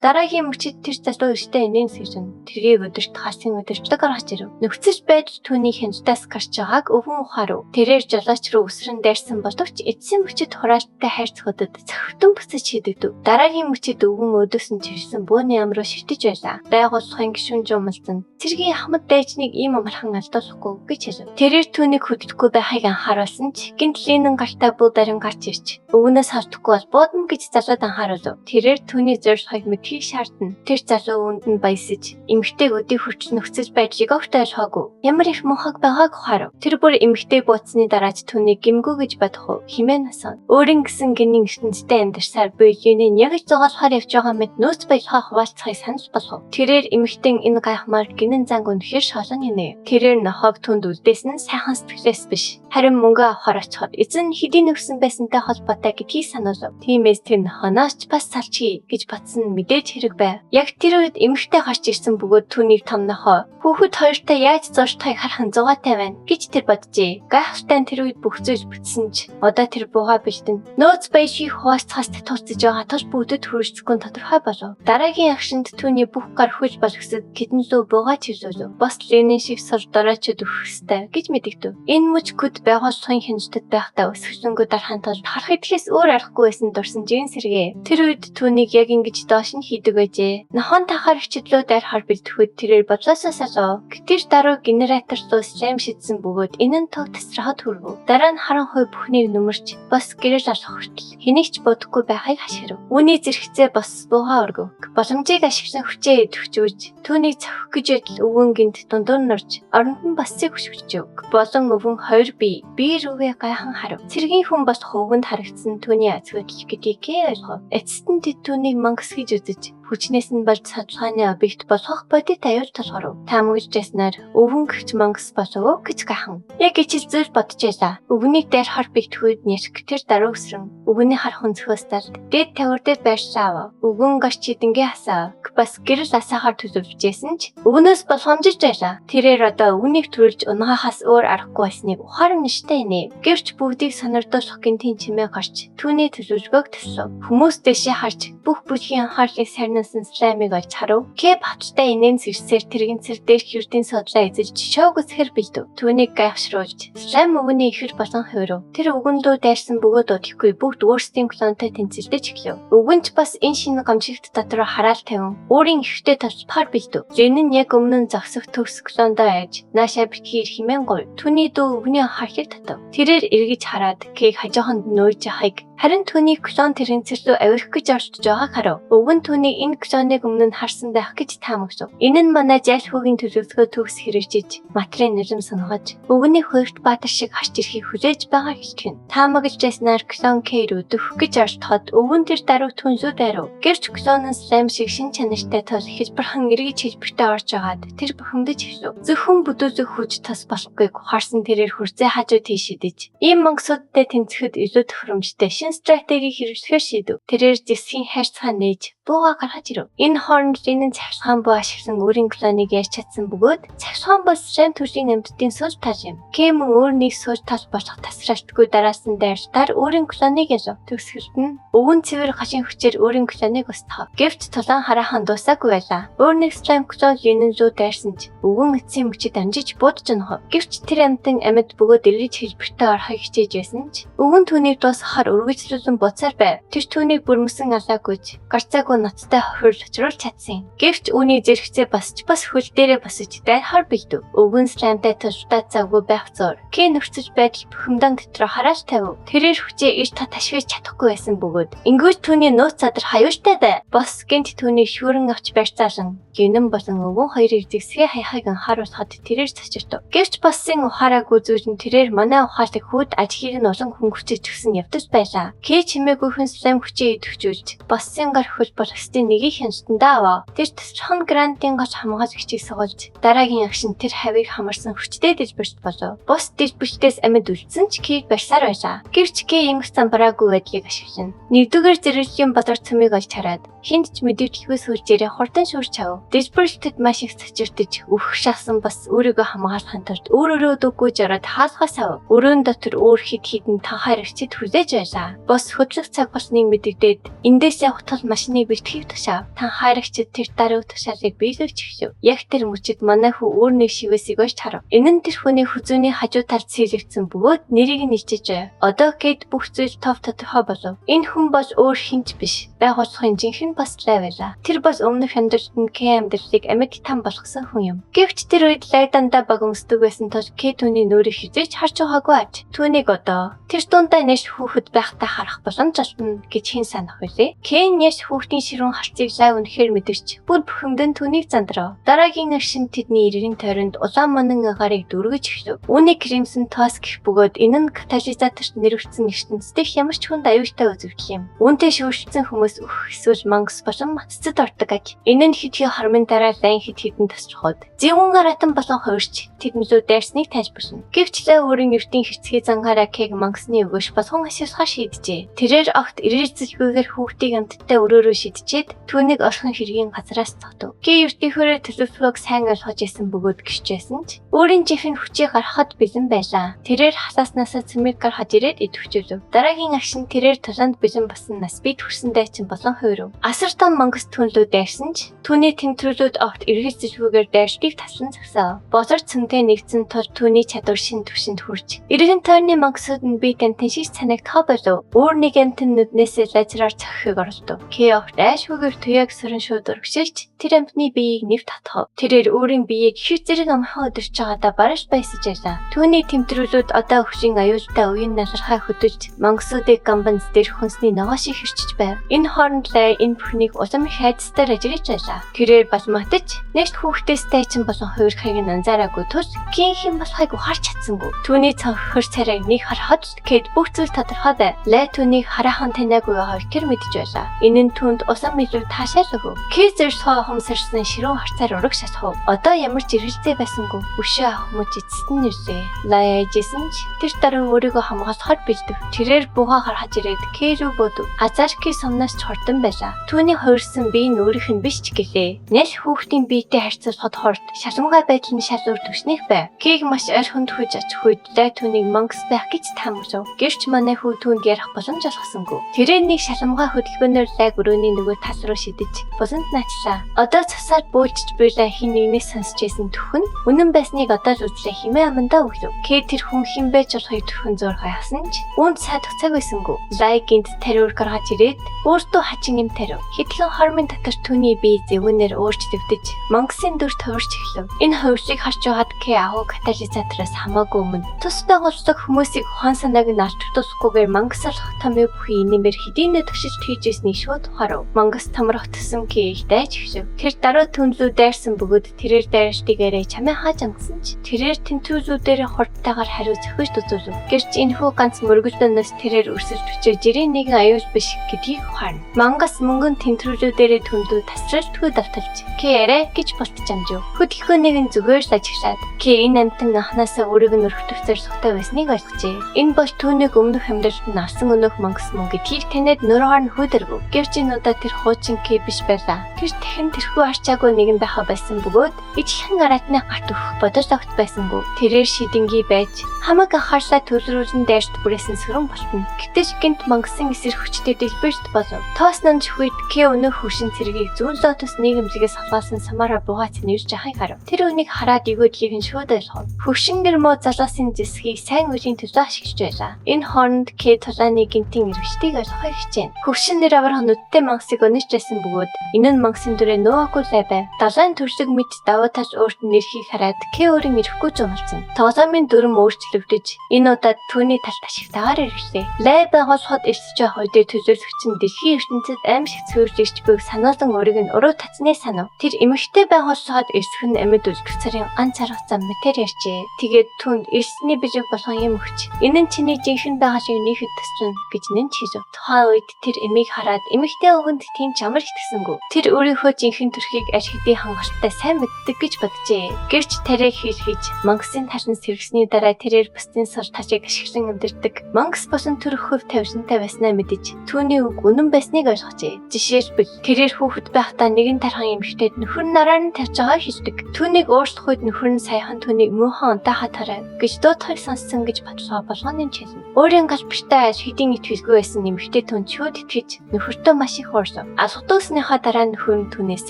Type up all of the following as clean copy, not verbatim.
Дараагийн мөчид тэр залуу өштэй инээн сэржин. Тэргийг өдөрт хасын өдөртлөг гаргаж ирв. Нөхцөж байж түүний хяналтаас гарч байгааг өвгөн ухаарв. Тэрээр жолооч руу өсрөн дайрсан боловч эцсийн мөчид хураалттай хайрцагуудад цахивтан буцаж шийдэгдэв. Дараагийн мөчид өвгөн өдөөс нь чирсэн бөөний ам руу шивтэж байлаа. Байгууллагын гишүүн жумалсан. Цэргийн хамт дайчныг ийм амархан алдуулахгүй гэж хэлв. Тэрээр түүнийг хөдөлгөхгүй байхыг анхааруулсан ч гинтлийн гартаа бүү дарин гарч ирж өвгнөөс хавдахгүй бол буудам гэж залууд анхааруулв. Тэрээр түүний зорилгыг мэдхийг шаардна. Тэр залуу үүнд нь баясаж эмэгтэйг өдий хүрч нөхцөж байж өгтөй олхоогүй. Ямар их мунхаг байгааг ухаарв. Тэр бүр эмэгтэй бууцны дараач түүнийг гимгүү гэж бодох хэмээн асуув. Өөрийн гэсэн гинийн ертөнцтэй амьдарсаар буй юуны яг л зугаалахаар явж байгаа мэт нөөц баялгаа хуваалцахыг санал болгов. Тэрээр эмэгтэйн энэ гайхмаар гинэн занг үнэхээр шалан ийнэ. Тэрээр нохоог түнд үлдээс нь сайхан сэтгэлээс биш. Харин мөнгө авахар очиход эзэн хэдийн өгсөн байсантай холбоотой гэдгийг сануулв. Тиймээс тэр нохоноос ч бас салчий гэж батсан мэдээж хэрэг байв. Яг тэр үед эмэгтэй гарч ирсэн бөгөөд түүнийг том нохоо хүүхэд хоёртой яаж зурштайг харах зугаатай байна гэж тэр боджээ. Гайхалтай тэр үед бүх зүйл бүтсэн ч одоо тэр бууга бэлдэн. Нөөц баяшийг хуваалцахаас татуулцаж байгаа тус бүгдэд хүрэлцэхгүй тодорхой болов. Дараагийн агшинд түүний бүх гар хөл болгосод хэдэн лөө бууга чивлүүлв. Бас Ленин шиг сар дороочод өгөх ёстой гэж мэдэгдэв. Энэ мөч күд байгууллагын хяналтад байхдаа өсгөлөнгөө дарахын тулд харах идэхээс өөр аргагүй байсан дурсан жин сэргээ. Тэр үед түүнийг яг ингэж доош нь хийдэг байжээ. Нахон тахаар хичлөө дайрахаар бэлтгэхэд тэрээр бодлосоо салав. Гэтэл даруй генератор дус лайм шидсэн бөгөөд энэ нь тог тасрахад хүрв. Дараа нь харанхуй бүхнийг нүмерч бас гэрэл алах хүртэл хэнийг ч бодохгүй байхыг хашгирв. Үүний зэрэгцээ бас бууга өргөв. Боломжийг ашиглан хүчээ идэвхжүүлж түүнийг цавх гэж ядл өвгөн гинт дундуур норж оронд нь басцыг хөшгөжөв. Болон өвгөн хоёр бие рүүгээ гайхан харав. Цэргийн хүн бас хөвгөнд харагдсан түүний азгүйдэл гэдгийг ойлгов. Эцэст нь тэд түүнийг мангас гэж үзэж хүчнээс нь болж судалгааны объект болгох бодит аюул толгоров. Таамаглажсанаар өвгөн гихч мангас болов гэж гайхан. Яг ичил зүйл бодож байлаа. Өвгөнийг дайрахаар бэлтгэхэд нэрх тэр даруй өсрөн өвгөний харах өнцгөөс талд дээд тавирдад байршаав. Өвгөн гарч чидэнгээ хасав. Бас гэрэл асаахаар төлөвлөжсэн ч өвгнөөс болгоомжиж байлаа. Тэрээр одоо өвгөнийг төрүүлж унгахаас өөр аргагүй байсныг ухаарна штэ нэ. Гэвч бүгдийг санардуулах гинтийн чимээ гарч түүний төлөвлөгөөг төслөв. Хүмүүс дэшээ харж бүх бүлгийн анхаарлыг сарнасан слаймыг олж харав. Кэп хаттай инээн сэрсээр тэрэгэнцэр дээрх юрдийн содлоо эзэлж шоугсхэр бэлдэв. Түүнийг гайхшруулж слайм өвгөний ихэр болон хувирв. Тэр өвгөндөө дайрсан бөгөөд удахгүй бүгд өөрсдийн клонтой тэнцэлдэж эхлэв. Өвгөнч бас энэ шинэ гомжигт дотроо хараал тавин өөрийн ихтэй толцохоор бэлдэв. Ленин яг өмнө нь зогсох төгс клондоо айж наашаа битгий хэмээн говь. Түүний дүү өвгөний анхаарлыг татав. Тэрээр эргэж хараад Кэг хажууханд нөөж яхахыг харин түүний клон тэрэгцэрлүү авирах гэж орчдож байгааг харав. Өвгөн түүнийг энэ клоныг өмнө нь харсан байх гэж таамаглав. Энэ нь манай жайлхуугийн төлөвлөгөө төгс хэрэгжиж материйн нэрм сонгож өвгөний хуурт баатар шиг харж ирэхийг хүлээж байгаа хэлхэн. Таамаглажсанаар клон К рүү дөхөх гэж орчдоход өвгөн тэр даруй түнзүү дайрав. Гэвч клон нь слайм шиг шин чанартай тул хэлбэрхэн эргэж хэлбэртэй орж агаад тэр бухимдаж эхлэв. Зөвхөн бүдүүлэх хүч тас болохгүйг ухаарсан тэрээр хурцээ хажуу тийш шидэж ийм мөнгөсөдтэй тэнцэхэд илүү тохиромжтой шин стратеги хэрэглэхээр шийдэв. Тэрээр зэсгийн хайрцаг нээж бууга гаргаж ирв. Энэ хооронд Ленин цахилгаан буу ашиглан өөрийн клоныг ярьж чадсан бөгөөд цахилгаан бол слайм төрлийн амьтдын сууж тал юм. Кэм өөр нэг сууж тал болох тасралтгүй дараасан дайралтаар өөрийн клоныг ялв. Төгсгөлд нь өвгөн цэвэр хашийн хүчээр өөрийн клоныг устгав. Гэвч тулаан хараахан дуусаагүй байлаа. Өөр нэг слайм клон Ленин рүү дайрсан ч өвгөн эцсийн мөчөд амжиж буудаж өнөхөв. Гэвч тэр амьтан амьд бөгөөд эргэж хэлбэртэй орохыг хичээж байсан ч өвгөн түүнийг дуусгахаар үргэлжлүүлэн буцаар байв. Тэр түүнийг бүрмэсэн алаагүйж гарцаагүй ноцтой хохирол очруулж чадсан. Гэвч үүний зэрэгцээ бас хөл дээрээ босож дайрахаар бэлдэв. Өвгөн слаймтай тултаа завгүй байх зур. Кэ нөхцөж байдал бухимдан дотроо хараал тавив. Тэрээр хүчээ ирж ташгиж чадахгүй байсан бөгөөд ингүүж түүний нууц задар хаюуштай бай. Бос гинт түүнийг шүүрэн авч барьцаалан гинэн болон өвгөн хоёрыг зэвсгээ хаяхыг анхааруулхад тэрээр цочирдов. Гэвч босын ухаараагүй зүйл нь тэрээр манай ухаалаг хүүд ажлыг нь улан хүн хүчиж өгсөн явдаж байлаа. Кэ чимээгүйхэн слайм хүчээ идэвхжүүлж босын гар хөл болохстын нэгийг хяналтандаа аваа. Тэр тасрахын грантын гоч хамгаалагчийг суулж дараагийн агшин тэр хавийг хамарсан хүчтэй дэлбэрт болов. Бус дэлбэртээс амьд үлдсэн ч Кэг барьсаар байлаа. Гэвч Кэ юм самбараагүй байдлыг ашиглан нэгдүгээр зэрэглэлийн бадар цамыг олж хараад хинт ч мэдээлэлгүй сүлжээрээ хурдан шүүрч чав. Дэлбэрэлтэд маш их цочирдож өөх шахсан бас өөрийгөө хамгаалахын тулд өөрөөрөө дөггүй жараад хаалгаас ав. Өрөөнд дотор өөр хид хідэн танхаар ирчэд хүлээж байлаа. байлаа. Бос хөдлөх цаг болсныг мэдэгдээд эндээс явах тул машиныг бэлтгэх тушаав. Тан хайрагчид тэр даруй тушаалыг биелүүлж өгшөв. Яг тэр мөчид манай хүү өөр нэг шивэсийг ойж харав. Энэ нь тэр хүний хүзүүний хажуу талд сэлэгдсэн бөгөөд нэрийг нь ичиж. Одоо Кейт бүх зүйл тов тодорхой болов. Энэ хүн бол өөр хинч биш. Байгууллагын жинхэнэ баслаа байлаа. Тэр бол өмнөх амьдралд Кей амьдралыг амьд там болгосон хүн юм. Гэвч тэр үед лайдандаа баг өмсдөг байсан тул Кей түүний нүүрийг хизээч харж байгаагүй аж. Түүнийг одоо тэр дундаа нэш хүүхэд байхдаа харах боломж олно гэж хэн санах вүлээ? Кей нэш хүүхдийн ширүүн харцыг лайв үнэхээр мэдэрч бүр бухимдэн түүнийг зандрав. Дараагийн агшин тэдний иргэн тойронд улаан монон агарыг дүргэж эхлэв. Үүнийг Кримсон Тос гэх бөгөөд энэ нь катализаторт нэрвэгдсэн ертөнцийн ямар ч хүнд аюултай үзэгдэл юм. Үүнтэй шүүрчсэн хүмүүс эсвэл мангас болон цэцэд ордог аж. Энэ нь хэдий хормын дараа лайн хэдэн тасрахад зэвүүнгээр атан болон хувирч тэднэлүү дайрсныг тайлбарлана. Гэвч өөрийн ертийн хэцгий зангаараа Кег мангасны өгөөш болгон ашиглахаар шийджээ. Тэрээр огт ирээцэлгүйгээр хүүхдийг амттай өрөөрөө шидчихэд түүнийг орхон хэргийн газараас цогтов. Кей ертийнхөөрөө төлөвлөгөөг сайн ойлгож исэн бөгөөд гიშжсэн ч өөрийн жинхэнэ хүчийг гаргахад бэлэн байлаа. Тэрээр хасааснасаа цэмэг гаргаж ирээд идэвхжүүлв. Дараагийн агшин тэрээр тулаанд бэлэн басан нас бий төрсөндөө чинь болон хувирв. Асар том мангас түнлүү дайрсан ч түүний тэмдрүүлүүд огт эргэлзэлгүйгээр дайрштыг таслан зогсов. Бозор цэнтэй нэгдсэн тул түүний чадвар шин түвшинд хүрч иргэн тойрны мангасууд нь бие тантин шиг санагдах болов. Өөр нэг амтэн нүднээсээ лазераар цохихыг оролдов. Кей огт айшгүйгээр туяаг сөрөн шууд өргөжлж тэр амтны биеийг нэвт татхав. Тэрээр өөрийн биеийг хэр зэрэг амхан өдөрч байгаадаа бараж баясаж байлаа. Түүний тэмдрүүлүүд одоо өвчин аюултай үеийн налархай хөдөлж мангасуудыг гамбанз дээр хүнсний ногоо шиг хэрчиж байв. Энэ хооронд лай энэ бүхнийг улам их хайцтай ажиглаж байлаа. Тэрээр балматаж нэгт хүүхдээстэй чинь болон хувирхайг нь анзаараагүй тул Кей хэн болохыг ухаарч чадсангүй. Түүний цонхор царайг нэг харахад Кейт бүх зүйл тодорхой байв. Лай түүнийг хараахан танаагүй байгааг тэр мэдэж байлаа. Энэ нь түүнд усам илүү таашаал өгөв. Кей зэрсгөө хумсарсан ширүүн харцаар ураг шатхав. Одоо ямар ч ирэлцээ байсангүй. Өшөө авах мөч эцэст нь ирсээ. Лай айжсэн ч тэр дараа өөрийгөө хамгаалахаар бэлдэв. Тэрээр буугаа харахаж ирээд Кей рүү бөдөв. Азарки сумнаас чордон байлаа. Түүний хувирсан бие нь өөрийнх нь биш ч гэлээ. Нэш хүүхдийн биетэй харьцуулахад хорт шалмгай байдал нь шал өөр төвшнийх байв. Кейг маш ойрхонд хүж очих үед лай түүнийг мангас байх гэж таамаглав. Гэвч манай хүү түүнд ярих боломж олгосонгүй. Тэрээр нэг шалмгай хөдөлгөөнөөр лайг өрөөний нөгөө тас руу шидэж бусанд наачлаа. Одоо цасаар бөөлжж буйлаа хин нэгнээс сонсч байсан төхөн үнэн байсныг одоо л үзлээ хэмээн амандаа өглөв. Кей тэр хүн хинбэж болохыг төхөн зөөр хайхсан ч үүнд сайдах цаг байсангүй. Лай гинт тариур гаргаж ирээд өөртөө хачин юм тарив. Хэдхэн хормын татар түүний бие зэвүүнээр өөрчлөгдөж мангасын дүр товарч эхлэв. Энэ хувирсыг харж байгаад Кей агуу катализатороос хамаагүй өмнө тусдаа голцдог хүмүүсийг ухаан санааг нь алдагдуулахгүйгээр мангасарлах тамиг бүхий инэмээр хэдийнэ төшилт хийж ирснийг шууд ухаарав. Мангас тамрах төсөн Кей их дайж эхлэв. Тэр дараа түнлүү дайрсан бөгөөд тэрээр дайрштыгээрээ чамаа хааж амгсан ч тэрээр тэнцвүүлүүдээр хорттойгоор хариу зохиж дузуулв. Гэрч энэхүү ганц мөргөлдөөнөөс тэрээр өрсөлдөж өчөө жирийн нэгэн аюул биш гэдгийг ухаарна. Мангас мөнгөн тэнцвүүлүүдээр түнлүү тасралтгүй давталж Кей арай гэж болтож амжив. Хөдөлгөөнийг нь зүгээр л ажиглаад Кей энэ амтан анханасаа өөрийг нь өргөдөх зорилготой байсныг ойлгожээ. Энэ бол түүнийг өмнөх амьдралд нь авсан өнөөх мангас мөн гэдгийг таниад нургаар нь хүйдэрв. Гэвч энэ удаа тэр хуучин Кей биш байлаа. Тэр тэхэн тэрхүү арчаагүй нэгэн байхаа байсан бөгөөд ижлэхэн аратны гарт өгөх бодож огт байсангүй. Тэрээр шидэнгийн байж хамаг анхаарлаа төлрүүлэн дайрт бүрээсэн сөрөн болтно. Гэтэл гинт мангасын эсрэг хүчтэй дэлбэрт болов. Тооснон чөхүйд Кей өнөөх хөвшин цэргийг зүүн лотос нийгэмлэгээс халаасан самаараа буугац нэрж яхахыг харав. Тэр үнийг хараад өгөөдлийг нь шууд ойлгов. Хөвшингэр муу залуусын зэсгийг сайн үеийн төлөө ашиглаж байлаа. Энэ хооронд Кей тулааны гинтийн эргэжтийг ойлгохыг хичээнэ. Хөвшин нэр аврах нүдтэй мангасыг өнөж байсан бөгөөд энэ нь мангасын дүрээ нөөгүй лай байв. Далайн төрсөг мэд даваа тал өөрт нь нэрхийг хараад Кей өөрийн ирэхгүй зумалсан. Тоглоомын дүрм өөрчлөгдөж энэ удаад түүний талд ашигтайгаар ирлээ. Лай байгуулахад ирсэж байх үедээ төлөөлөгч нь дэлхийн ертөнцид аимшиг цэвэрлэгч буйг санаалан өөрийг нь уруу татсны санав. Тэр эмэгтэй байгуулахад ирсэх нь амьд үлдэх царын ганц арга зам мэтэр ярьжээ. Тэгээд түнд ирсний бэлэг болгон юм өгч энэ нь чиний жинхэнэ байгаа шиг нийхэд тасрна гэж нэмж хэлв. Тухайн үед тэр эмийг хараад эмэгтэй өвгөнд тийм ч амар итгэсэнгүй. Тэр өөрийнхөө жинхэнэ төрхийг аж хэдий хангалттай сайн мэддэг гэж боджээ. Гэвч тариа хийж мангасын талан сэргсний дараа тэрээр бусдын сар ташиг ашиглан амьдэрдэг. Мангас босон төрөх хөв тавьшинтай байснаа мэдэж түүний үг үнэн байсныг ойлгожээ. Жишээлбэл тэрээр хүүхэд байхдаа нэгэн тархан эмэгтэйд нөхөр нараар нь тавьж байгааг хэлдэг. Түүнийг уушлах үед нөхөр нь саяхан түүнийг муухан унтаахад хараа гэж дуудахыг сонссон гэж бодлоо болгоны хэлнэ. Өөрийн галбартай аж хэдийн итгэвгүй байсан нэмэгтэй түн шууд итгэж нөхөртөө маш их уурсав. Алхтуусныхаа дараа нөхөр нь түүнээс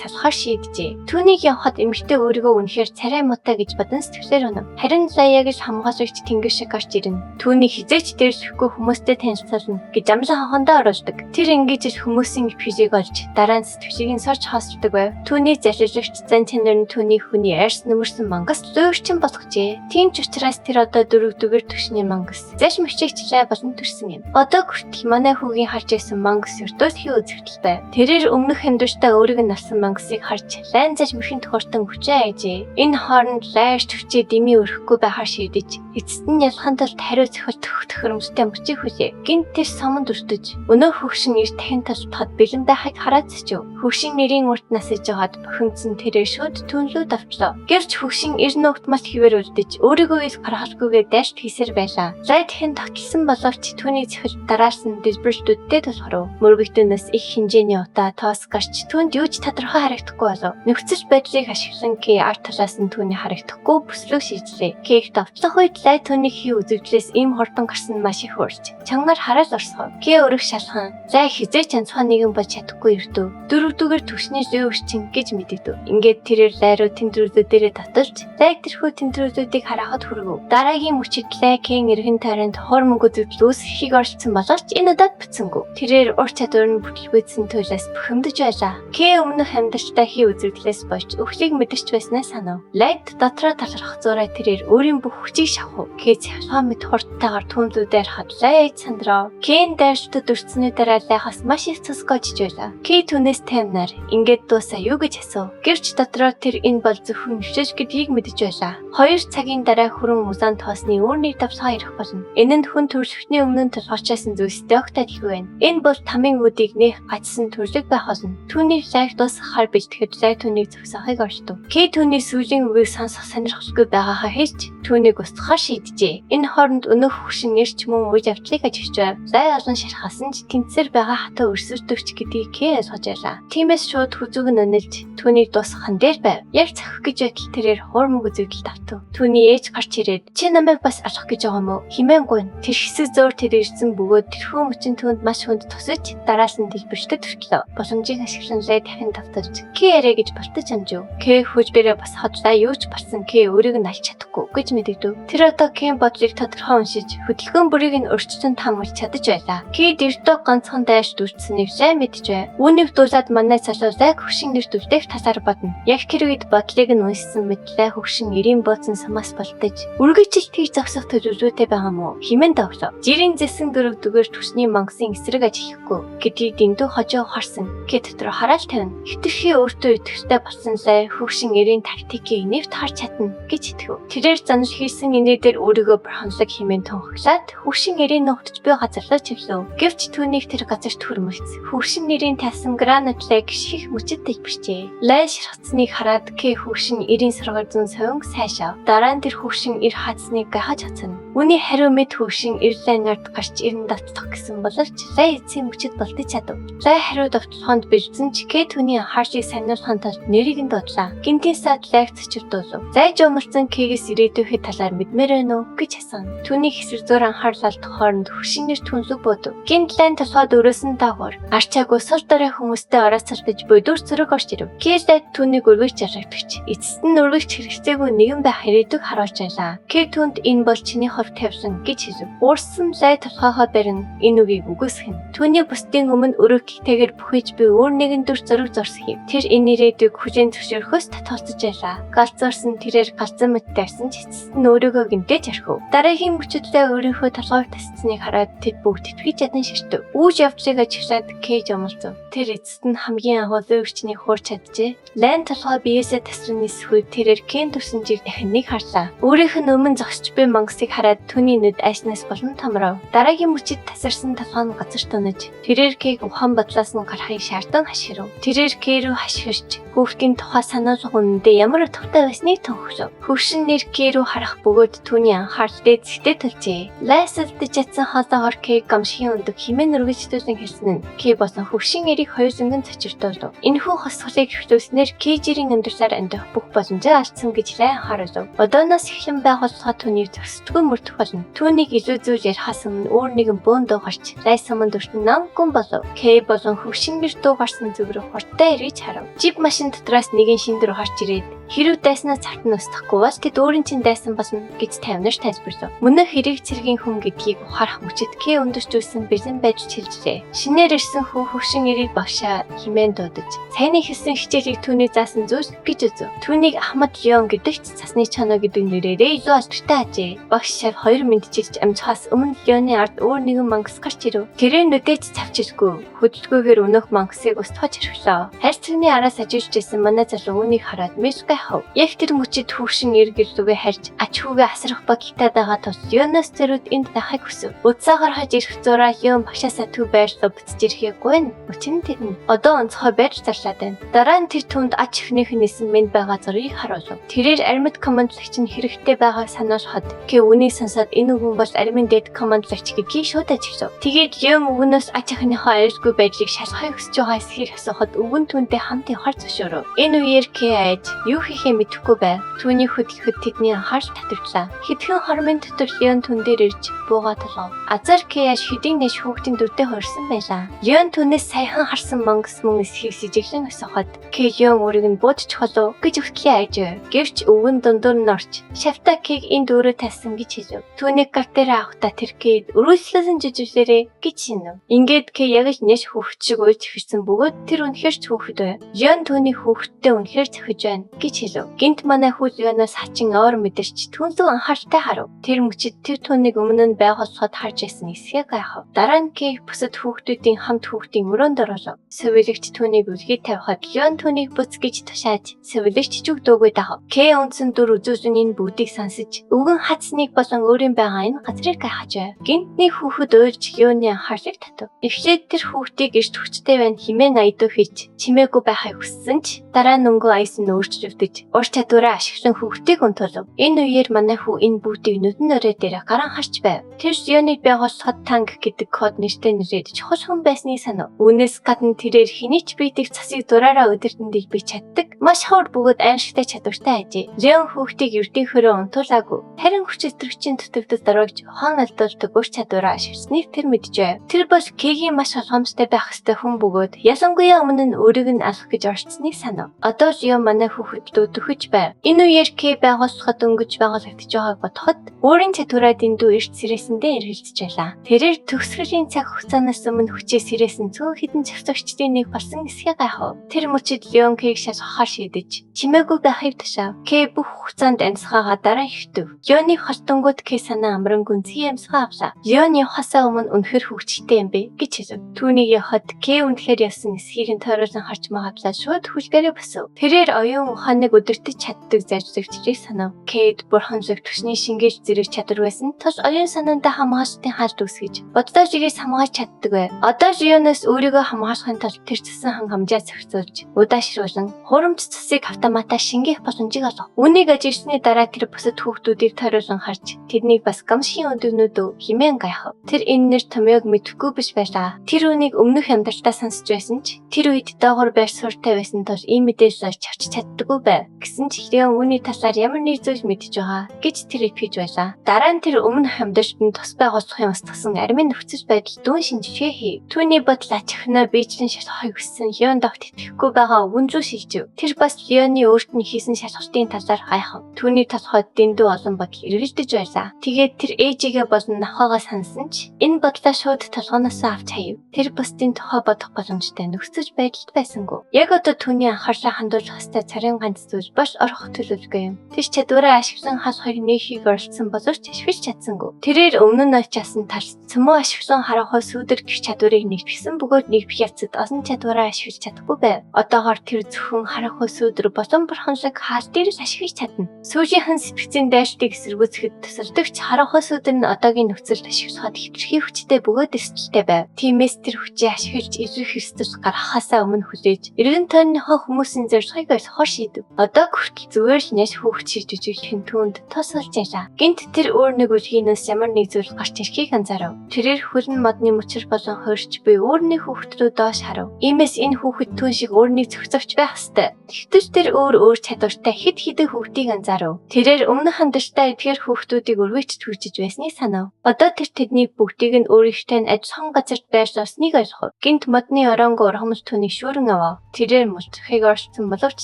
салахаар шийджээ. Түүнийг явахад эмэгтэй өөрийгөө үнэхээр царай муутай гэж бодон сэтгэлээр унав. Харин Лая гэж хамгаалагч тэнгэр шиг гарч ирнэ. Түүнийг хизээч дээрсэхгүй хүмүүстэй танилцуулна гэж амлан хохондоо оруулдаг. Тэр ингэж л хүмүүсийн итгэжийг олж дараа нь сэтгэжийг нь сорж хаосдаг байв. Түүний залиулагч зан чанар нь түүний хүний арьс нөмөрсөн мангас зөөрчин болгожээ. Тийм ч учраас тэр одоо дөрөвдүгээр түвшний мангас. Заш мөчигчлээ болон төрсөн юм. Одоо хүртэл манай хүүгийн харж байсан мангас өртөөсхийн үзэгдэл байв. Тэрээр өмнөх хандууштай өөрийг нь алсан мангасыг харж лайн заш мөхийн тохиортон хүчээ айжээ. Энэ хооронд лайш төвчээ дими өрөхгүй байхаар шийдэж эцэст нь ялахын тулд хариу зохиол төхөх төхөөрөмжтэй мөчийг хүлээ. Гинт тэр саманд өртөж өнөө хөгшин ир дахин талбахад бэлэн байхыг хараад зочив. Хөгшин нэрийн урт насаж жагаад бохимдсан тэрээр шууд түнлүү давтлаа. Гэвч хөгшин ир ногт мал хിവэр үлдэж өөрийгөө ил гаргахгүйгээр дайрт хийсэр байлаа. Лай дахин тогтсон боловч түүний зохиол дараас нь дэлбэрэлтүүдтэй болохоор мөргөгдөнөөс их хэмжээний утаа тоос гарч түүнд юу ч тодорхой харагдахгүй болов. Нөхцөл байдлыг ашиглан Кей арт талаас нь түүний харагдахгүй бүслөө шийдлээ. Кейг давтлах үед Лай түүний хий үзэгдлээс ийм хордон гарсан нь маш их уурж. Чангаар хараад орсгоо. Кей өрөх шалхан. Лай хизээч анцхан нэгэн болж чадахгүй ирдүү. Дөрөвдүгээр түвшний зүй өрчин гэж мэдэгдэв. Ингээд тэрээр Лай руу тэндрүүдээ дээрээ таталж Лайг тэрхүү тэндрүүдийг харахад хүргэв. Дараагийн мөчид Лай Кейн эргэн тойронд хормог үзэгдэл үүсгэхийг оролцсон боловч энэ удаад буцсангүй. Тэрээр ур чадвар нь бүтлгүйдсэн туйлаас бухимдаж байлаа. Кей өмнөх амьдарчтай хий үзэгдлээс болж өхлийг мэдэрч байснаа санав. Лайд дотроо талархах зураа тэрээр өөрийн бүх хүчийг шавхав. Кей цахилгаан мэт хурдтайгаар түүнлүүдээр хадлаа сандраа. Кейн дайрчдад өрцсөний дараа Лайхаас маш их цус гожж байлаа. Кей түүнээс таймнаар ингээд дуусаа юу гэж асуув. Гэвч дотроо тэр энэ бол зөвхөн хвшиж гэдгийг мэдэж байлаа. 2 цагийн дараа хүрэн музан тоосны үүрний давсгаа ирэх болно. Энэ нь хүн төрөлхтний өмнө толгойчаасан зүйлстэй огтад их байна. Энэ бол тамийн үдийг нэх гацсан төрлөг байх болно. Түүний Лайг дуусгахаар бэлтгэхэд Лай түүнийг зогсоохыг орчдов. Кей түүний сүүлийн үгийг сонсох сонирхолгүй байгаагаа хэлж түүнийг устгахаар шийджээ. Энэ хооронд өнөөх хөгшин нэрч мөн үе автлыг ажигч байв. Лай олон шархасан ч тэнцээр байгаа хата өрсөлдөгч гэдгийг Кей ойлгож байлаа. Тиймээс шууд хүзүүг нь өнөлж түүнийг дуусгахын дээр байв. Яг цахих гэж байтал тэрээр хуурмаг үзэгдэл давтав. Түүний ээж гарч ирээд чи намайг бас алах гэж байгаа мó химэн гуйн. Тэр хэсэг зөөр тэр ирсэн бөгөөд тэрхүү мөчин түүнд маш хүнд тусаж дараас нь дэлбэрчтэй төртлөө. Боломжийг ашиглан Лай дахин давталж Кей ярэ гэж болтож амжив. Кей хужбэрээ бас хотлаа юу ч барсан Кей өөрийг нь алж чадахгүй гэж мэдэгдэв. Тэр одоо Кейн бодлыг тодорхой уншиж хөдөлгөөн бүрийг нь өрчтөн таамаглаж чадаж байлаа. Кей дэртөө ганцхан дайрч дүрцсэнийг Лай мэдж байв. Үүнийг дуулаад манай залуу Лайг хөгшин нэр дүлдээх талаар бодно. Яг тэр үед бодлыг нь уншсан мэт Лай хөгшин эрийн бууцсан самаас болтож үргэлжил тгийж зогсох төлөвлөлтөй байгаа мó химэн давлаа. Жирийн зэсэн дөрөвдүгээр түвшний мангасын эсрэг ажиллахгүй гэдгийг дэндүү хожоо харсан. Кей дотроо хараал тавина. Хитрхи өөртөө итгэвчтэй болсон Лай хөгшин эрийн тактикийг нэвт харж чадна гэж итгэв. Тэрээр занал хийсэн инээ дээр өөрийгөө бурханлаг химэн тунхаглаад хөгшин эрийн ногтж буй газарлаа чивлэв. Гэвч түүнийг тэр газарт хүрмэлц. Хөгшин нэрийн тасан гранат Лайг ших мөчөд дэлбэрчээ. Лай ширхацныг хараад Кей хөгшин эрийн сургал зүүн совинг сайшаав. Дараа нь тэр хөгшин эр хаасныг гахаж хацна. Үүний хариу мэд хөгшин эр Лайнард гарч эрен давтлах гэсэн боловч Лай эцсийн мөчөд болтож чадав. Лай хариу давтлаханд бэлдсэн ч Кей түүний анхаарчийг сануулахын тулд нэрийг нь дуудлаа. Гинтийн саад Лайг цочирдуулв. Лай жомолцсон Кейгээс ирээдүйн талаар мэдмээр байна уу гэж асуув. Түүний хэсэг зур анхаарлал тохиоронд хөгшин нэр түнлэг буудав. Гинт Лайн толгойд өрөөсөн дагвар арчаагүй сул дорой хүмүүстэй орооцолдож буй дүр зураг орж ирв. Кей Лайд түүнийг өргөж жаргагдагч. Эцэст нь өргөж хэрэгцээгүй нэгэн байх ирээдүйг харуулж байлаа. Кей түүнд энэ бол чиний хувь тавьсан гэж хэлв. Уурсан Лай толгойгоо барин энэ үгийг үгүйсгэн. Түүний бусдын өмнө өргөхтэйгээр бүхэж би өөр нэгэн дүр зураг зурсах юм. Тэр энэ ирээдүйг хүлээн зөвшөөрөхөөс татгалзаж байлаа. Галзуурсан тэрээр галзан мэт дайсан ч эцэст нь өөрийгөө гинтэж орхив. Дараагийн мөчөдлөө өөрийнхөө толгойг тасцсныг хараад тэд бүгд итгэж ядан ширтв. Үүж явдлыг ажиглаад Кей жомолцов. Тэр эцэст нь хамгийн анхуу зөөгчний хуурч чаджээ. Лайн толгой биеэсээ тасрын нисвүүд тэрээр Кейн төрсөнжийг дахин нэг харлаа. Өөрийнх нь өмнө зогсож буй мангасыг хараад түүний нүд айснаас болон томров. Дараагийн мөчид тасарсан толгой нь газарт унаж тэрээр Кейг ухаан бодлоос нь гарахыг шаардсан хашгирв. Тэрээр Кей рүү хашгирч хүүхдийн тухай сануулга үнэндээ ямар утгатай байсныг тунхаглав. Хөгшин нэр Кей рүү харах бөгөөд түүний анхаарал дэцэгтэй төлжээ. Лай сэлдэж чадсан хоолоогоор Кейг гамшигын өндөг химэн үргэлжлүүлэн хэлсэн нь Кей болон хөгшин эрийг хоёр зөнгөн цочирдуулв. Энэхүү хосголыг эхлүүлснээр Кей жирийн амьдралаар амьдрах бүх боломжоо алдсан гэж Лай анхааруулв. Одооноос эхлэн байгууллагаа түүнийг зөксдгүй мөр дутах болно. Түүнийг илүү зүйл ярихаас өмнө өөр нэгэн бөөн дуу гарч Райсаманд өртөн намгүн болов. Кей болон хөвшингэр дуу гарсан зүг рүү хурдтай эргэж харав. Жип машин дотроос нэгэн шинд рүү харж ирээд хэрв дайснаас цартан устгахгүй бас тэд өөрийн чинь дайсан болно гэж тайвнаар тайлбарлав. Мөнх хэрэг цэргийн хүн гэдгийг ухаарах мөчөд Кей өндөрчүүлсэн бэлэн байж хэлжээ. Шинээр ирсэн хөвшин ирээд багшаа химэн дуудаж сайны хэлсэн хичээлийг түүний заасан зүйлс гэж үзв. Түүнийг Ахмад Леон гэдэгт цасны чанаа гэдэг нэрээрээ илүү алдартай ажээ. Багш шав 2 мэдчилж амжихаас өмнө Леоны ард өөр нэгэн мангас гарч ирв. Тэрээр нүдэж цавчилгүй. Хөдөлгөөгөр өнөх мангасыг устгаж хэрхлээ. Хайрцагны араас ажиж ирсэн манай залуу үүнийг хараад мэсгэ хав. Яг тэр мөчид хөвшин эргэж зүгээ харж ач хүүгээ асрах багтаад байгаа тус Леоноос зэрүүд энд байхыг хүсв. Удсаагаар хаж ирэх зураа Леон багшаасаа төв байрлал буцаж ирэхээгүй нь. Өчигдөр тэр одоо онцгой байр зарлаад байна. Дараа нь тэр түнд ач ихнийх нь нисэн мэнд байгаа зургийг харуулв. Тэрээр аримд командлагч нь хэрэгтэй байгааг санааш хад. Кэ үнийг сонсоод энэ хүн бол аримын дэд командлагч гэдгийг шууд ажиглав. Тэгээд Леон өгнөөс ач ихнийхээ арилгүй байдлыг шалгахыг хүсэж байгаа эсхийг асуухад өвгөн түүнтэй хамт явахар зөвшөөрөв. Энэ үеэр Кэ айж юу хийхээ мэдэхгүй байв. Түүний хөдөлгөхөд тэдний анхаарал татварлаа. Хэдхэн хормын дотор Леон түн дээр ирж бууга толгов. Азар Кэ шидийн дэш хүүхдийн дүрдээ хорсон байлаа. Леон түүнээс саяхан харсан мангас мөн эсхийг сэжиглэн асуухад Кэ Леон өөрийг нь буудчих болов гэж өгтлээ айж. Гэвч өвгөн дундуур нь орч шавта Кэг энд өөрөө тайсан гэж хэлв. Түүнийг гар дээр авахдаа тэр Кэд өрөөслөсөн жижиглээрээ гэж шинэв. Ингээд Кэ яг л нэш хүүхэд шиг уйлж ирсэн бөгөөд тэр үнэхээр ч хүүхэд байв. Леон түүний хүүхэдтэй үнэхээр захиж байна гэж хэлв. Гинт манай хүү Леоноос хачин оор мэдэрч түнсүү анхааралтай харав. Тэр мөчид тэр түүнийг өмнө нь байгуулсахад харж исэн эсхийг гайхав. Дараа нь Кэ бусад хүүхдүүдийн хамт хүүхдийн өрөөнд оруулав. Сувилагч түүнийг үлгий тавихад Леон түүнийг буц гэж тушааж сувилагч чүг дөөгүй дагав. Кэ унтсан дүр үзүүлсэн энэ бүгдийг сонсож өвгөн хацсныг болон өөрийн байгаа энэ газрыг гайхаж байв. Гинтний хүүхэд уйлж Леоны анхаарлыг татав. Эхлээд тэр хүүхдийг эрт хүчтэй байна хэмээн аядуу хийж чимээгүй байхыг хүссэн ч дараа нь өнгөө аясан өөрчлөгдөж ур чадвараа ашиглан хүүхдийг унтуулв. Энэ үеэр манай хүү энэ бүгдийг нүдэн өрөө дээр гаран харж байв. Тэр Леоныг байгуулахад танк гэдэг код нэртэй нэрээд чухал хүн байсныг санав. Үүнээс гадна тэрээр хэний ч биедэх цасыг дураараа удирдандыг би чаддаг маш ховор бөгөөд аимшигтай чадвартай ажээ. Леон хүүхдийг эрдийнхөрөө унтуулаагүй. Харин хүч өдрөгчийн төтөвдөд дөрвж ухаан алдуулдаг ур чадвараа ашигласныг тэр мэдж байв. Тэр бол Кэгийн маш болгоомжтой байх ёстой хүн бөгөөд ялангуяа өмнө нь өөрийг нь алах гэж орцсныг санав. Одоо Леон манай хүүхэд дүүтгэж байв. Энэ үеэр Кэ байгууллагад өнгөж байгуулагдаж байгааг бодоход өөрийн чадвараа дэндүү эрт сэрээсэндээ эргэлдэж байлаа. Тэрээр төгсгөлийн цаг хугацаанаас өмнө хүчээ сэрээсэн цөөн хідэн зохицогчдын нэг болсон эсхийг гайхав. Тэр мөчид Леон Кэг шалгахаар шийдэж чимээгүй байхыг тушаав. Кэ бүх хугацаанд амьсгаагаа дараа ихтэв. Леоны холтонгууд Кэ санаа амран гүнзгий амьсгаа авлаа. Леон явахасаа өмнө үнэхэр хөвгчтэй юм бэ гэж хэлв. Түүнийг явахад Кэ үнэхээр явсан эсхийг нь тойруулан харж магадлаа шууд хүлгээрээ босов. Тэрээр оюун ухааныг удирдах чаддаг зарчлагчдыг санав. Кэд бурхан зөв төсний шингээж зэрэг чадвар байсан тус оюун санаандаа хамгаалалтын хаалт үсгэж боддоо жирээс хамгаалж чаддаг байв. Одоо Леоноос өөрийгөө хамгаалахын тулд тэр цэсэн хангамжаа зохицуулж удаашруулан хурамч цэсийг автоматаа шингээх боломжийг олгов. Үүнийг ажигласны дараа тэр бусад хүүхдүүдийг тойруулан харж тэднийг бас гамшигын өдөгнүүдөө химэн гайхав. Тэр энэ нэр томьёог мэдэхгүй биш байлаа. Тэр үнийг өмнөх амьдралдаа сонсч байсан ч тэр үед доогор байр суурьтай байсан тул ийм мэдээлэл олж авч чаддаггүй байв. Гэсэн ч Леон үүний талаар ямар нэг зүйл мэдж байгаа гэж тэр итгэж байлаа. Дараа нь тэр өмнөх амьдралд тус байгуулахын устгасан аримын нөхцөл байдал дүүн шинжлэгээ хийв. Түүний бодол ачхнаа бийжлэн шалгахыг хүссэн Леон давт итгэхгүй байгаа үгэнзүү шилжив. Тэр бас Леоны өөрт нь хийсэн шалгалтын талаар гайхав. Түүний толгойд дэндүү олон бодол эргэлдэж байлаа. Тэгээд тэр ээжигээ болон навхагаа сансан ч энэ бодлоо шууд толгоноос авч хаяв. Тэр бусдын тухай бодох боломжтой нөхцөл байдалд байсангүй. Яг одоо түүний анхаарлаа хандуулах ёстой царин ганц зүйл баш орох төлөвлөгөө юм. Тэр чадвараа ашиглан хас хоёр нөхийг оролцсон боловч ашиглаж чадсангүй. Тэрээр өмнө нь очиасан талс цөмөө ашиглан харахаа сүүдэр гэх чадварыг нэгтгэсэн бөгөөд нэгдэх явцад олон чадвараа ашиглаж чадахгүй байв. Одоогоор тэр зөвхөн харахаа сүүдэр болон бурханлаг хаалт дээрс ашиглаж чадна. Сүүжийнхэн сэтгцийн дайралтыг эсэргүүцэхэд тусалдагч харахаа сүүдэр нь одоогийн нөхцөлд ашиглахад хэтэрхий хүчтэй бөгөөд эсэлтэй байв. Тиймээс тэр хүчээ ашиглаж ирэх Христос гарахаасаа өмнө хүлээж эргэн тойрныхоо хүмүүсийн зорилгыг ойлгохоор шийдэв. Одоо хүртэл зүгээр л няш хүүхэд шийдэж хэн түүнд тосолж яла. Гинт тэр өөр нэг үлгийнээс ямар нэг зүйл гарч ирэхийг анзаарав. Тэрээр хөлн модны мөчр болон хорч буй өөрний хүүхэд рүү доош харав. Иймээс энэ хүүхэд түүн шиг өөрний зохицогч байх ёстой. Тэгтэл тэр өөр чадвартай хэд хэдэн хүүхдийг анзаарав. Тэрээр өмнө хандартай эдгээр хүүхдүүдийг өргөж түгжиж байсныг санав. Одоо тэр тэдний бүгдийг нь өөрийнхөө аж сон газарт байршуулсныг ойлгов. Гинт модны оронгоо ургамж түүнийг шүүрэн авав. Тэрээр мултрахыг орсон боловч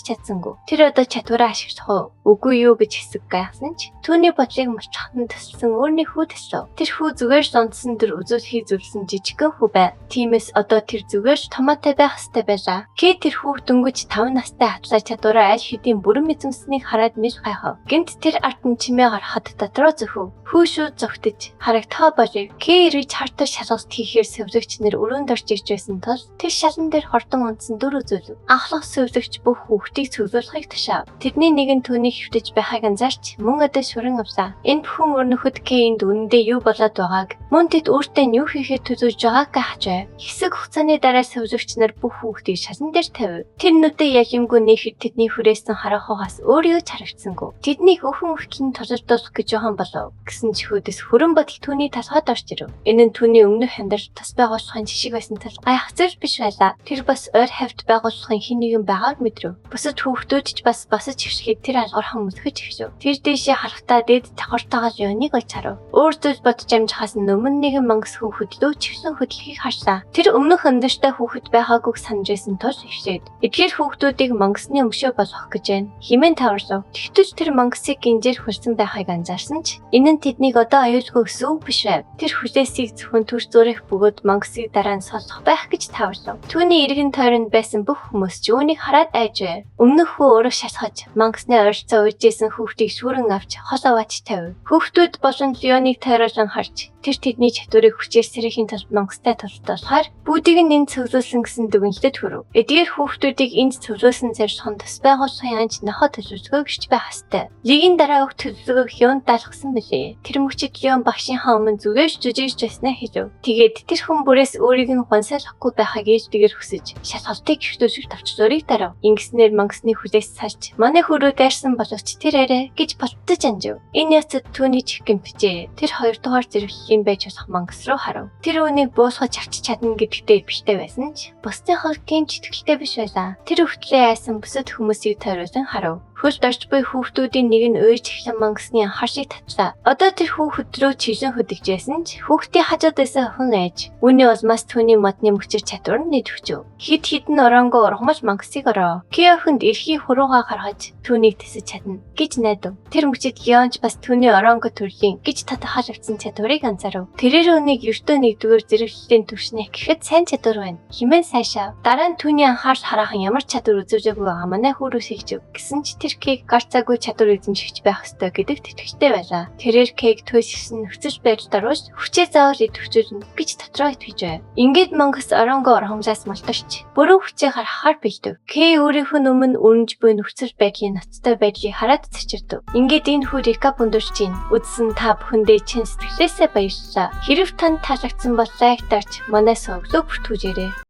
чадсангүй. Тэр одоо чадвараа ашиглах үгүй юу гэж хэсэг гайхсан ч түүний бодлыг мултрахад төсөлсөн өөрний хүү төсөв. Тэр хүү зүгээр л онцсон дөр үзүүлэхийг зөвлөсөн жижигхэн хүү байв. Тиймээс одоо тэр зүгээр л томоотой байх ёстой байлаа. Кей тэр хүү дөнгөж 5 настай хатлаа чадвараа аль хэдийн бүрэн эзэмснийг хараад мэж гайхав. Гинт тэр ард нь чимээ гарахад дотроо зөхөв. Хүү шууд зогтож харагтаа болив. Кей ирж хартар шалгалт хийхээр сөвлөгч нэр өрөөнд орж ирж байсан тул тэр шалан дээр хортон унтсан дөр үзүүлв. Анхлах сөвлөгч бүх хүүхдийг цуглуулахыг тушаав. Тэдний нэг нь түүнийг хөвтөж байхыг анзаарч мөн өдөө шүрэн авлаа. Энэ бүхэн өрнөхөд Кейнд үнэндээ юу болоод байгааг мөн тэд өөртөө юу хийхэд төсөж байгааг гайхажээ. Хэсэг хугацааны дараа сөвлөгч нар бүх хүүхдийг шалан дээр тавив. Тэр нүдээ ялимгүй нэхэд тэдний хүрээсэн харахаас өөрөө ч харагдсангүй. Тэднийг өхөн өхтлэн тосолдуулах гэж жохон болов. Гэсэн ч хүүдээс хөрөн бодол түүний талхад орж ирв. Энэ нь түүний өмнөх хандар тас байгуулахын жишг байсан тал гайхацэр биш байлаа. Тэр бас ойр хавьд байгуулахын хэн нэгэн байгааг мэдрэв. Бусад хүүхдүүд ч бас босож хөвшгээд тэр алгархан мөсгөж ихшв. Тэр дэшээ харахтаа дээд давхартайгаар юуныг олж харав. Өөр зүйл бодож амжихаас өмнө нэгэн мангас хүүхэд лөө чивсэн хөдөлгөөийг харсаа. Тэр өмнөх хандартай хүүхэд байгаагүй санаж байсан тул ихшээд эдгээр хүүхдүүдийг мангасны өмшөө болгох гэж байна. Химэн таварлав. Тэгтэл тэр мангасыг гинжээр хөлсөн байхыг анзаарсан ч энэ нь тэднийг одоо аюулгүй гэсэн үг биш байв. Тэр хүлээсийг зөвхөн төр зүрэх бөгөөд мангасыг дараа нь солих байх гэж таварлав. Түүний эргэн тойронд байсан бүх хүмүүс ч үүнийг хараад айж байв. Өмнөх хүү өөрөө шалхаж мангасны ойролцоо уйжсэн хүүхдийг шүүрэн авч хол аваач тавив. Хүүхдүүд болон Леоныг тойруулан харж тэр тэдний чадварыг хүчээр сэрхийн тулд мангастай тулталхаар бүгдийг нь энд цөглүүлсэн гэсэн дүгнэлтэд хүрв. Эдгээр хүүхдүүдийг энд цөглүүлсэн зорилго нь тус байгууллагын анч нохот төлөвлөгөө гэрч байх ёстой. Лигийн дараа өг төлөвлөгөөг Леонд даалгасан билээ. Тэр мөчид Леон багшийн өмнө зүгээс жүжигж байснаа хэлв. Тэгээд тэр хүн бүрээс өөрийг нь гонсойлохгүй байхыг ээлжтэйгээр хүсэж шалгалтыг гэртүүлж товчлоорыг дарав. Ингэснээр мангасны хүлээс салж манай хөрөө дайрсан боловч тэр арай гэж боддож анжив. Энэ яцад түүний чих гэмтжээ. Тэр 2 дугаар зэрэглэлийн байж болох мангас руу харав. Тэр үүнийг буусгаж авчиж чадна гэдэгтээ итгэлтэй байсан ч бусдын хувьд гэмч итгэлтэй биш байлаа. Тэр өвтлээ айсан бусад хүмүүсийг тойруулан харав. Хөлд орж буй хүүхдүүдийн нэг нь уйж эхлэн мангасны анхааршийг татлаа. Одоо тэр хүүхэд рүү чивлэн хөдөлж байсан ч хүүхдийн хажууд байсан охин айж. Үүний улмаас түүний модны мөчр чадвар нь нэдвчв. Хид хідэн оронгоо ургамж мангасыг ороо. Киохонд эрхий хуруугаа гаргаж түүнийг тэсэж чадна гэж найдав. Тэр мөчид Леонч бас түүний оронго төрлийн гэж татахаар авсан чадварыг анзаарав. Тэрээр үнийг ердөө нэгдүгээр зэрэглэлийн төвшнэх гэхэд сайн чадвар байна. Химэн сайшаа. Дараа нь түүний анхаарал хараахан ямар чадвар үзүүлж байгааг манай хүүрээс хэлжв. Гэсэн ч тэр Кейг гарцаагүй чадвар эзэмшигч байх ёстой гэдэгт итгэвчтэй байлаа. Тэрээр Кейг төсөлсөн нөхцөл байдал даруйж хүчээ заавал идэвхжүүлнэ гэж дотроо итгэж байв. Ингээд мангас оронго орхомжаас малтарч бүрэн хүчээ харахаар бэлдэв. Кей өөрийнхөө өмнө өрнж буй нөхцөл байдлын ноцтой байдлыг хараад цэцэрдэв. Ингээд энэ хүү рекап өндөрч ийн. Үзсэн та бүхэндээ чин сэтгэлээсээ баярлалаа. Хэрв танд таалагдсан бол лайк дарж манай сувглөө бүртгүүлээрэй.